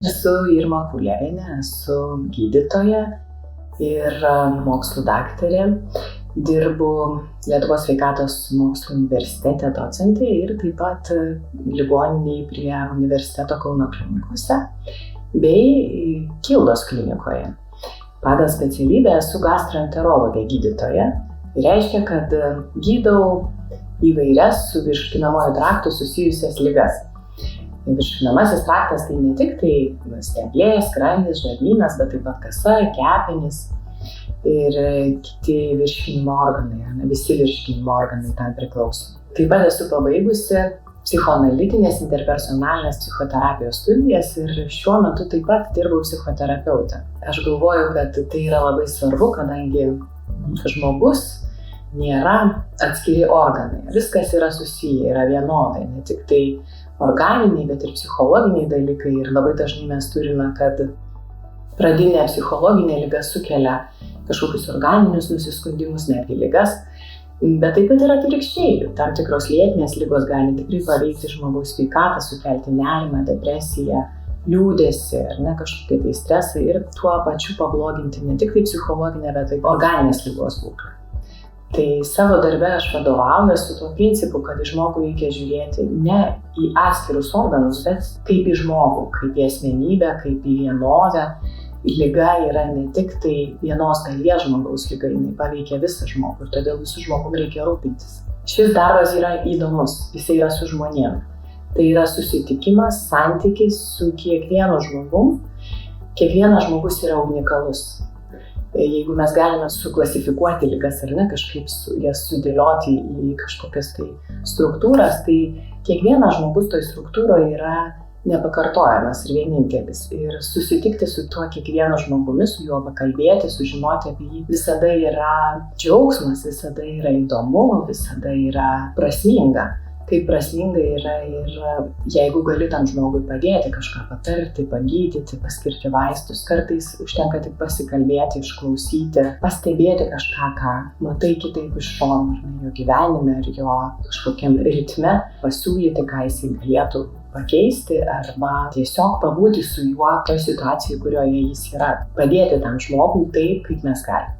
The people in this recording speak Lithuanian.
Esu Irma Kuliavienė, esu gydytoja ir mokslų daktarė. Dirbu Lietuvos sveikatos mokslų universitete docentė ir taip pat ligoninėje prie universiteto Kauno klinikose bei Kildos klinikoje. Pagal specialybę esu gastroenterologė gydytoja. Tai reiškia, kad gydau įvairias su virškinamuoju traktu susijusias ligas. Virškinamasis traktas tai ne tik tai stemplė, skrandis, žarnynas, bet taip pat kasa, kepenys ir kiti virškinimo organai, visi virškinimo organai tam priklauso. Taip pat esu pabaigusi psichoanalitinės interpersonalinės psichoterapijos studijas ir šiuo metu taip pat dirbu psichoterapeutė. Aš galvoju, kad tai yra labai svarbu, kadangi žmogus nėra atskiri organai. Viskas yra susiję, yra vienodai, ne tik tai organiniai, bet ir psichologiniai dalykai. Ir labai dažnai mes turime, kad pradinė psichologinė liga sukelia kažkokius organinius nusiskundimus, netgi ligas. Bet taip pat yra atvirkščiai. Tam tikros lėtinės ligos gali tikrai paveikti žmogaus sveikatą, sukelti nerimą, depresiją, liūdesį, kažkokį tai stresą ir tuo pačiu pabloginti ne tik tai psichologinę, bet taip organinės ligos būklę. Tai savo darbe aš vadovaujuosi tuo principu, kad į žmogų reikia žiūrėti ne į atskirus organus, bet kaip į žmogų, kaip į asmenybę, kaip į vienovę. Liga yra ne tik tai vienos dalies žmogaus liga, jinai paveikia visą žmogų ir todėl visų žmogų reikia rūpintis. Šis darbas yra įdomus, jisai yra su žmonėm. Tai yra susitikimas, santykis su kiekvienu žmogum. Kiekvienas žmogus yra unikalus. Jeigu mes galime suklasifikuoti ligas ar ne, kažkaip jas sudėlioti į kažkokias tai struktūras, tai kiekvienas žmogus toj struktūroje yra nepakartojamas ir vienintelis. Ir susitikti su tuo kiekvienu žmogumi, su juo pakalbėti, sužinoti apie jį, visada yra džiaugsmas, visada yra įdomu, visada yra prasminga. Kaip prasminga yra ir jeigu gali tam žmogui padėti, kažką patarti, pagydyti, paskirti vaistus, kartais užtenka tik pasikalbėti, išklausyti, pastebėti kažką, ką matai kitaip iš šono, jo gyvenime ir jo kažkokiam ritme, pasiūlyti, ką jisai galėtų pakeisti arba tiesiog pabūti su juo toj situacijai, kurioje jis yra, padėti tam žmogui taip, kaip mes galime.